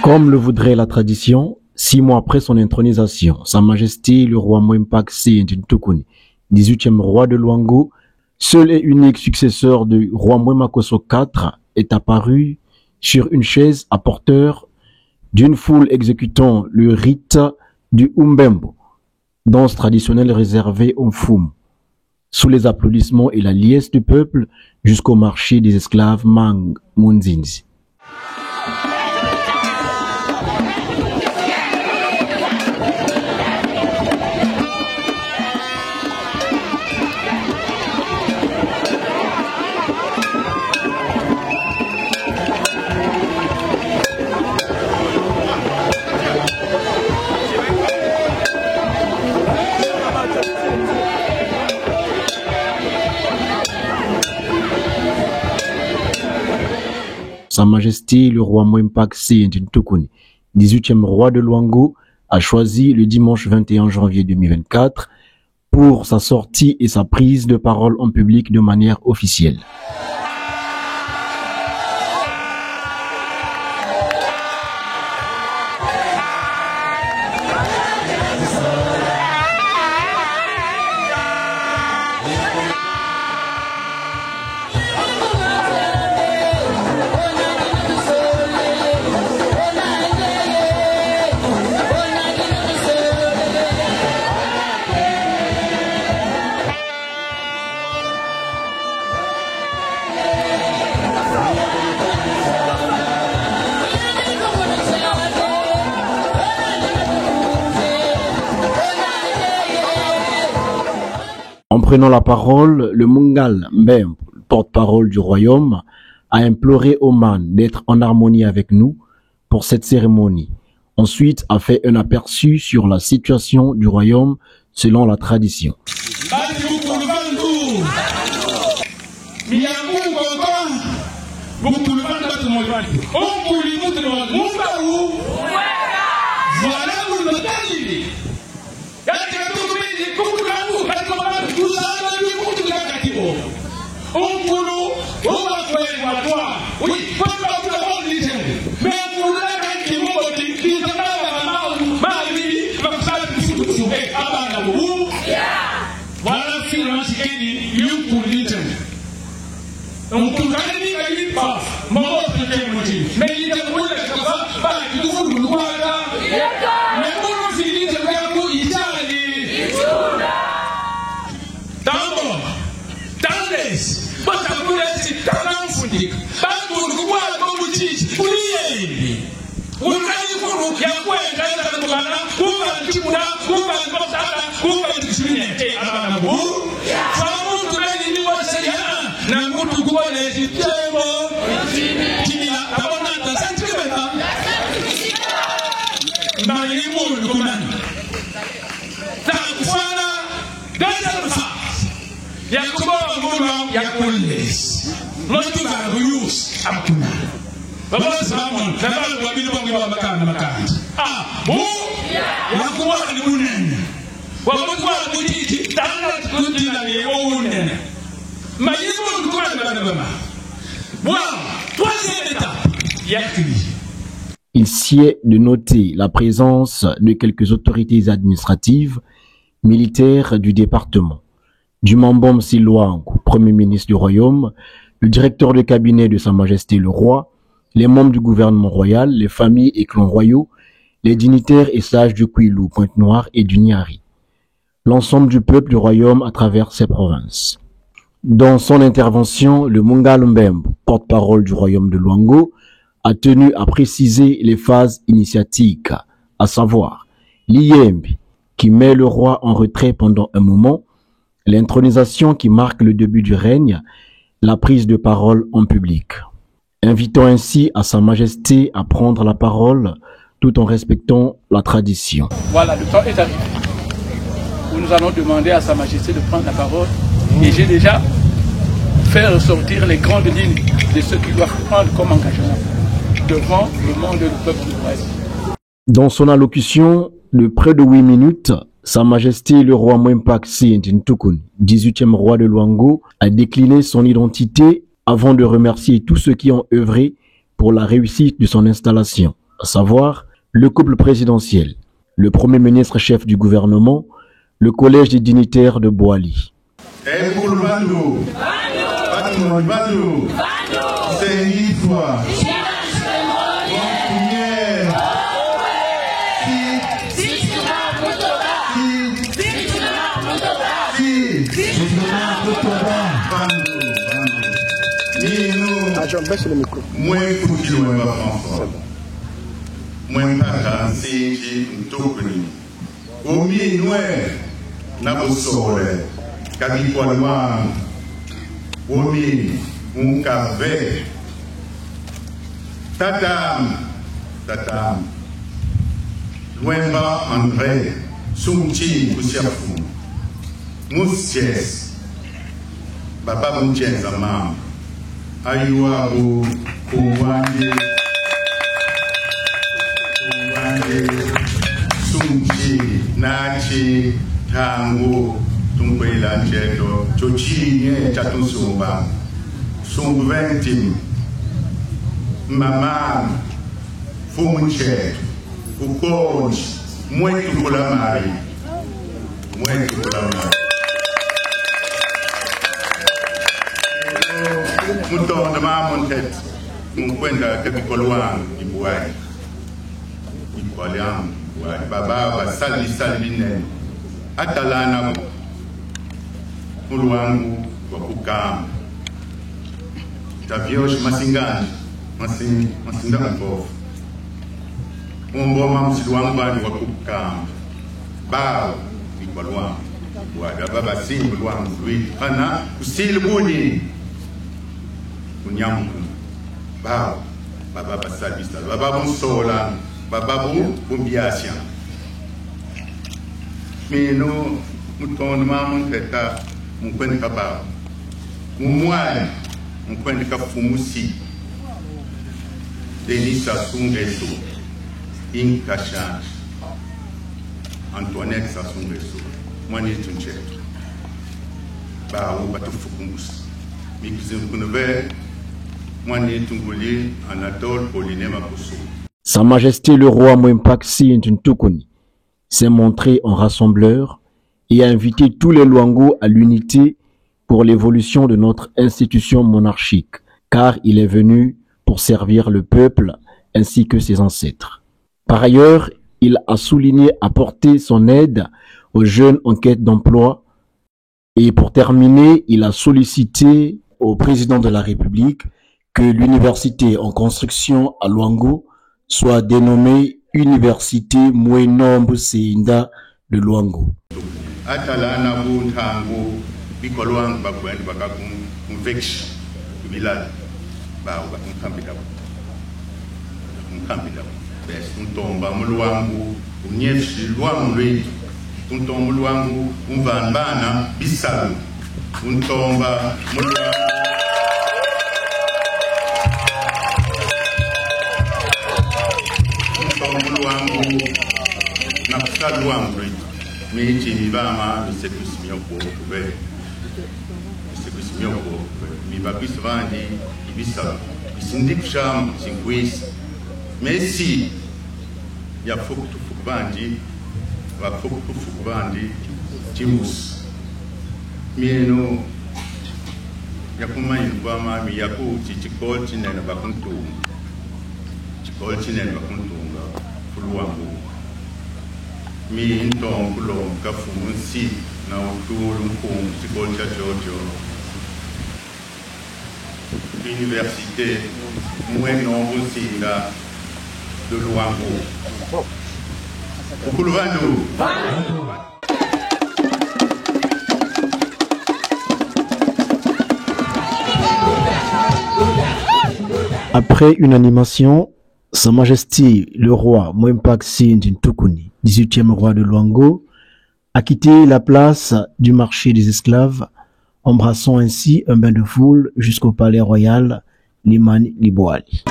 Comme le voudrait la tradition, 6 mois après son intronisation, Sa Majesté le roi Mwempak Seyntoukouni, 18e roi de Luango, seul et unique successeur du roi Mwemakoso IV, est apparu sur une chaise à porteur d'une foule exécutant le rite du Umbembo, danse traditionnelle réservée aux Mfumu, sous les applaudissements et la liesse du peuple jusqu'au marché des esclaves Mang Munzinzi. Sa Majesté le roi Mwempak Seyntoukouni, 18e roi de Luango, a choisi le dimanche 21 janvier 2024 pour sa sortie et sa prise de parole en public de manière officielle. En prenant la parole, le Mungal Mbembo, porte-parole du royaume, a imploré Oman d'être en harmonie avec nous pour cette cérémonie. Ensuite, a fait un aperçu sur la situation du royaume selon la tradition. Il sied de noter la présence de quelques autorités administratives, militaires du département, du Mambom Silouang, Premier ministre du Royaume, le directeur de cabinet de Sa Majesté le Roi, les membres du gouvernement royal, les familles et clans royaux, les dignitaires et sages du Kwilu, Pointe-Noire et du Niari, l'ensemble du peuple du Royaume à travers ses provinces. Dans son intervention, le Mungal Mbembo, porte-parole du Royaume de Luango, a tenu à préciser les phases initiatiques, à savoir l'Iyembi, qui met le roi en retrait pendant un moment, l'intronisation qui marque le début du règne, la prise de parole en public. Invitant ainsi à Sa Majesté à prendre la parole tout en respectant la tradition. Voilà, le temps est arrivé où nous allons demander à Sa Majesté de prendre la parole et j'ai déjà fait ressortir les grandes lignes de ce qu'ils doivent prendre comme engagement devant le monde et le peuple du Brésil. Dans son allocution de près de 8 minutes, Sa Majesté le roi Mwempak Sy Ntukuni, 18e roi de Luango, a décliné son identité avant de remercier tous ceux qui ont œuvré pour la réussite de son installation, à savoir le couple présidentiel, le premier ministre chef du gouvernement, le collège des dignitaires de Boali. Baisse le micro. Moins foutu loin ma François. Moins pas Nsinji Ntukuni. Omi noir na bosole. Kabi kwa loin. Omi unkave. Tatam. Loin ba André. Sumchi Kusiafu. Moussies. Baba Mouchies Amam. Ayuabu Kuwande Sumchi Nachi Tango Tumkwela Ncheto Chochinye Chatusumba Sumventim Mama Fumunche Ukoj Mwetu Kulamari Muton de Mamontet, Mkwenda Kapikoluan, Ibuai, Ikwaliam, Baba, Salvinen, Atalana, Muluangu, Wapukam, Taviosh Masingan, Masingan, Umboma Msiluamba, Wapukam, Bao, Ikwaliam, Baba Sim, Luang, Louis, Hana, Usilbuni. Unyamu ba baba basabista baba bonsola baba bombiasia meno muton mamun teta mukwen kaba mumwai mukwen ka fumusi Denisa Sungeso Inkashan Antoinette Sungeso Mwani Tuncheto ba u batufukumus mikizim kunove. Sa Majesté le roi Mwempak Sy Ntukuni s'est montré en rassembleur et a invité tous les Luango à l'unité pour l'évolution de notre institution monarchique, car il est venu pour servir le peuple ainsi que ses ancêtres. Par ailleurs, il a souligné apporter son aide aux jeunes en quête d'emploi et pour terminer, il a sollicité au président de la République que l'université en construction à Luango soit dénommée Université Mwenombo Seinda de Luango. Atalana Buntango, Bikoluang Bakwen Bakakum, Vex, Village, Bao, Campida. Best, Tomba, Muluangu, Unieshi, Luangu, Tomba Luangu, Vanbana, Bissau, Tomba, Muluangu. Luangu mechi mibama misekusimioko kube misekusimioko mibakwisvandi ibisa isindiksham sinkwis Messi ya fukubandi wa fukubandi timus mieno ya kumayirwa mami yakuti chikolchi nena bakuntunga Luangu mi intong kulong kafunsi na utulung kung sikolcha jojo Université Mwenombo Seinda de Luango. Ukuluvanu. Après une animation, Sa Majesté le roi Mwempak Sy Ntukuni, 18e roi de Luango, a quitté la place du marché des esclaves, embrassant ainsi un bain de foule jusqu'au palais royal Limani Liboali.